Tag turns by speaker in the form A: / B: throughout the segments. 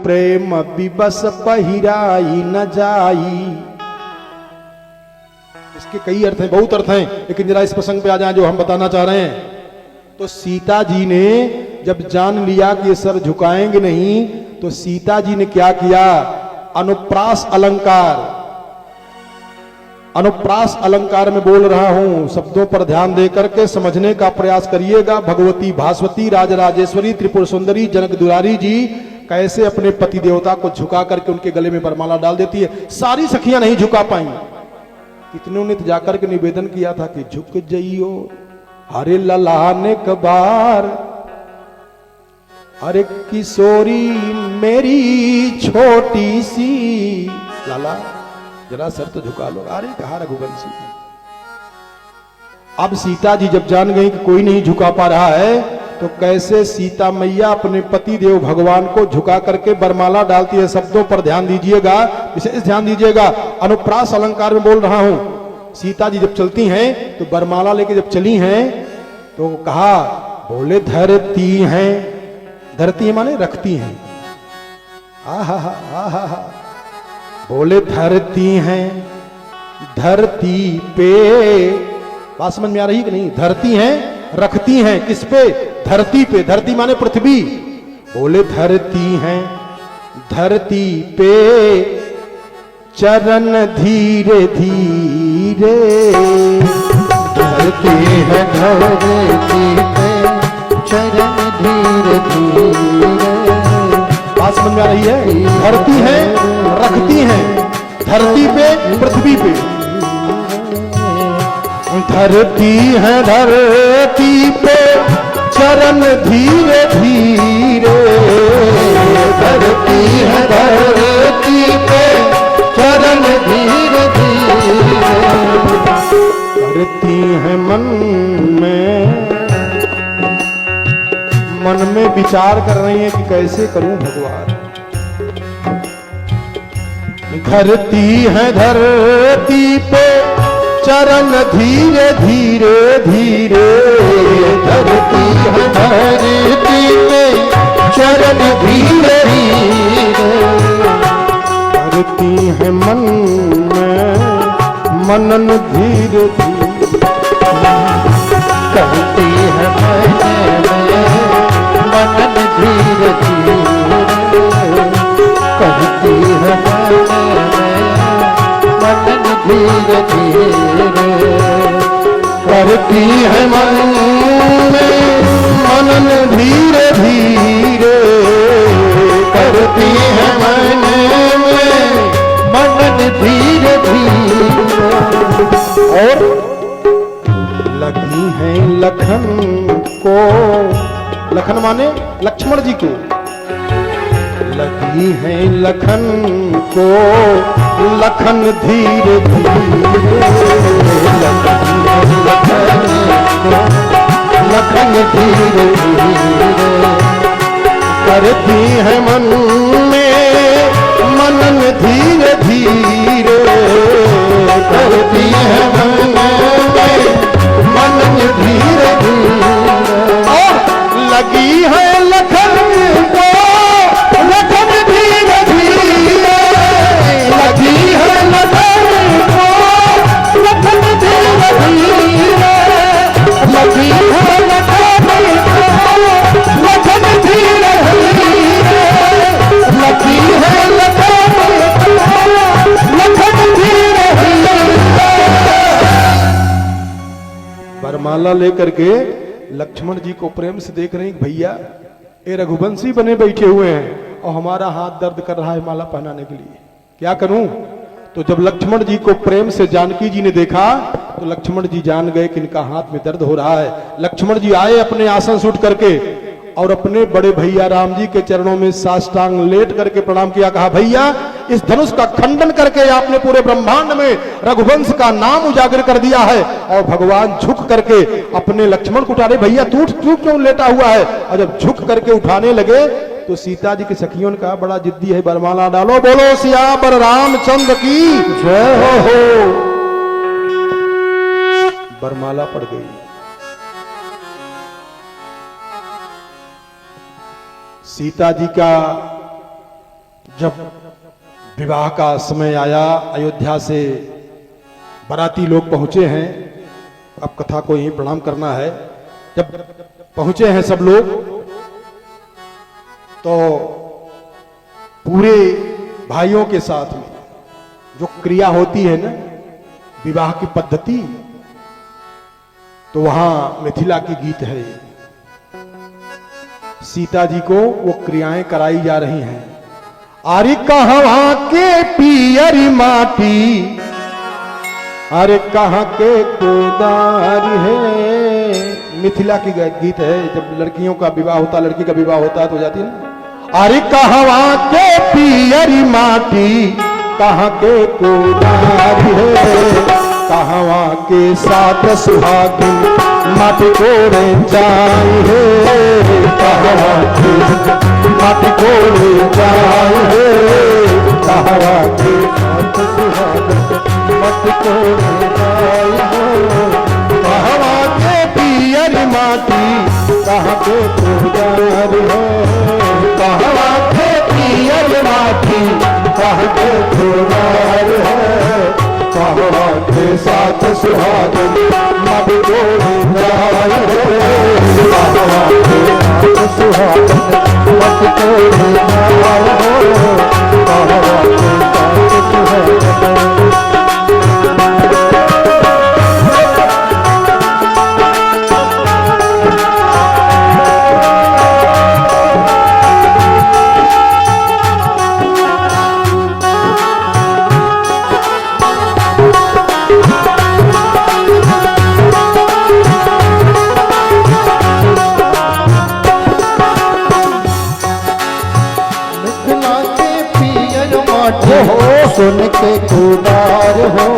A: प्रेम VBUS पहिराई न जाई। इसके कई अर्थ हैं, बहुत अर्थ हैं, लेकिन जरा इस प्रसंग पे आ जाए जो हम बताना चाह रहे हैं। तो सीता जी ने जब जान लिया कि ये सर झुकाएंगे नहीं, तो सीता जी ने क्या किया, अनुप्रास अलंकार, अनुप्रास अलंकार में बोल रहा हूं, शब्दों पर ध्यान देकर के समझने का प्रयास करिएगा। भगवती भास्वती, राजराजेश्वरी, त्रिपुर सुंदरी, जनक दुलारी जी कैसे अपने पति देवता को झुका करके उनके गले में वरमाला डाल देती है। सारी सखियां नहीं झुका पाई, कितनों ने जाकर के निवेदन किया था कि झुक जाइयो हरे ललाने कबार, अरे किशोरी मेरी छोटी सी, लाला जरा सर तो झुका लो। अरे कहा रघुवंशी। अब सीता जी जब जान गई कि कोई नहीं झुका पा रहा है, तो कैसे सीता मैया अपने पति देव भगवान को झुका करके वरमाला डालती है। शब्दों पर ध्यान दीजिएगा, विशेष ध्यान दीजिएगा। अनुप्रास अलंकार में बोल रहा हूं। सीता जी जब चलती हैं तो वरमाला लेके जब चली हैं तो कहा, बोले धरती हैं, धरती है माने रखती हैं, आहा हा, बोले धरती हैं, धरती पे, बात समझ में आ रही कि नहीं, धरती हैं रखती हैं, किस पे, धरती पे, धरती माने पृथ्वी। बोले धरती हैं, धरती पे चरण धीरे धीरे,
B: धरती है धरती पे चरण धीरे धीरे।
A: बात समझ में आ रही है, धरती है रखती हैं, धरती पे पृथ्वी पे, धरती है धरती पे चरण धीरे धीरे,
B: धरती है धरती पे चरण धीरे धीरे।
A: करती है मन में विचार कर रही है कि कैसे करूं भगवान। धरती है धरती पे चरण धीरे धीरे धीरे,
B: धरती है धरती पे चरण धीरे धीरे।
A: करती है मन में मनन धीरे धीरे,
B: करती है मनन धीरे धीरे, करती है मनन धीरे धीरे,
A: करती है मन में मनन धीरे धीरे,
B: करती है मन में मनन धीरे धीरे।
A: और लगी है लखन को, लखन माने लक्ष्मण जी को, लगी है लखन को लखन धीरे धीरे,
B: लखन धीरे धीरे।
A: करती है मन में मनन धीरे धीरे,
B: करती है मन में मनन धीरे धीरे।
A: और लगी है लखन को लखन धीरे धीरे,
B: लगी है लखन को लखन धीरे धीरे, लगी है लखन को लखन धीरे धीरे, लगी है लखन को लखन धीरे धीरे।
A: वरमाला लेकर के लक्ष्मण जी को प्रेम से देख रहे हैं, भैया ये रघुवंशी बने बैठे हुए हैं और हमारा हाथ दर्द कर रहा है माला पहनाने के लिए, क्या करूं। तो जब लक्ष्मण जी को प्रेम से जानकी जी ने देखा तो लक्ष्मण जी जान गए कि इनका हाथ में दर्द हो रहा है। लक्ष्मण जी आए अपने आसन से उठ करके और अपने बड़े भैया राम जी के चरणों में साष्टांग लेट करके प्रणाम किया, कहा भैया इस धनुष का खंडन करके आपने पूरे ब्रह्मांड में रघुवंश का नाम उजागर कर दिया है। और भगवान झुक करके अपने लक्ष्मण को उठा रहे, भैया तू क्यों लेटा हुआ है। और जब झुक करके उठाने लगे तो सीता जी की सखियों ने कहा बड़ा जिद्दी है, वरमाला डालो, बोलो सियावर रामचंद्र की जय हो। वरमाला पड़ गई। सीता जी का जब विवाह का समय आया, अयोध्या से बाराती लोग पहुंचे हैं। अब कथा को यहीं प्रणाम करना है। जब पहुंचे हैं सब लोग, तो पूरे भाइयों के साथ में जो क्रिया होती है ना, विवाह की पद्धति, तो वहां मिथिला की गीत है। सीता जी को वो क्रियाएं कराई जा रही हैं। अरे कहाँ के पियरी माटी, अरे कहाँ के कोदार है। मिथिला की गीत है। जब लड़कियों का विवाह होता, लड़की का विवाह होता है तो जाती है ना, अरे कहाँ के पियरी माटी, कहाँ के कोदार है। कहाँ के साथ सुहागिन माटी कोड़े जाए है। कहाँ के माटी कोड़े जाए है। कहाँ के साथ सुहागिन माटी कोड़े जाए है। कहाँ के पियरी माटी, कहाँ के कोदार है। कहाँ के पियरी माटी, कहाँ के कोदार है। कहाँ के साथ सुहागिन माटी कोड़े जाए है। कहाँ के साथ सुहागिन माटी कोड़े जाए है। कहाँ के साथ सुहागिन। सुन के कोदार हो,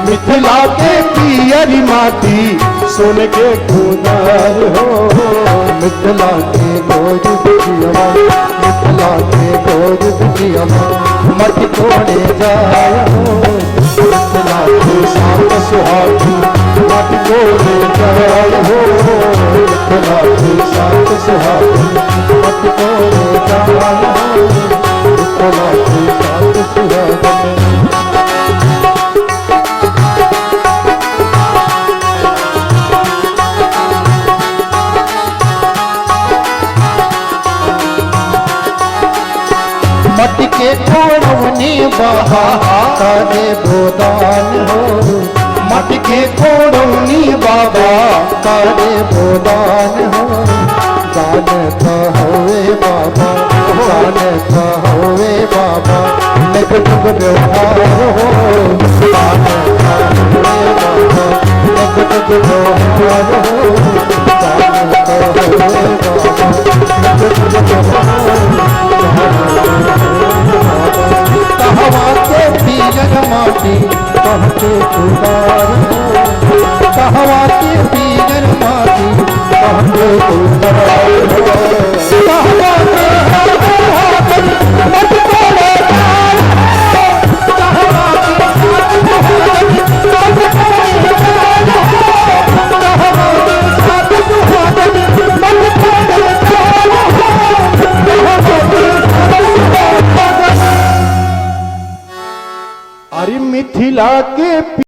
A: मिथिला के पियरी माटी, सुन के कोदार हो। मिथिला के गोद बिटिया, मिथिला के गोद बिटिया, मत तोड़े जाए हो। मिथिला के साथ सुहागिन मत तोड़े जाए हो। मिथिला के साथ सुहागिन मत तोड़े जाए हो। मिथिला के साथ सुहागिन। मट के कोड़वनी बहा करे बोदान हो। मट के कोड़वनी बाबा करे बोदान हो। जानता होवे बाबा, जानता होवे बाबा, निक निक व्यवहार हो। जानता होवे बाबा, निक निक व्यवहार हो। जानता होवे बाबा, निक निक व्यवहार हो। कहाँ के पियन माटी, कहाँ के कोदार हो। कहाँ के पियन माटी, कहाँ के कोदार हो। कहाँ के मत तोड़े जाए हो। कहाँ के मत तोड़े जाए हो। कहाँ के साथ सुहागिन मत तोड़े जाए हो। अरे मिथिला के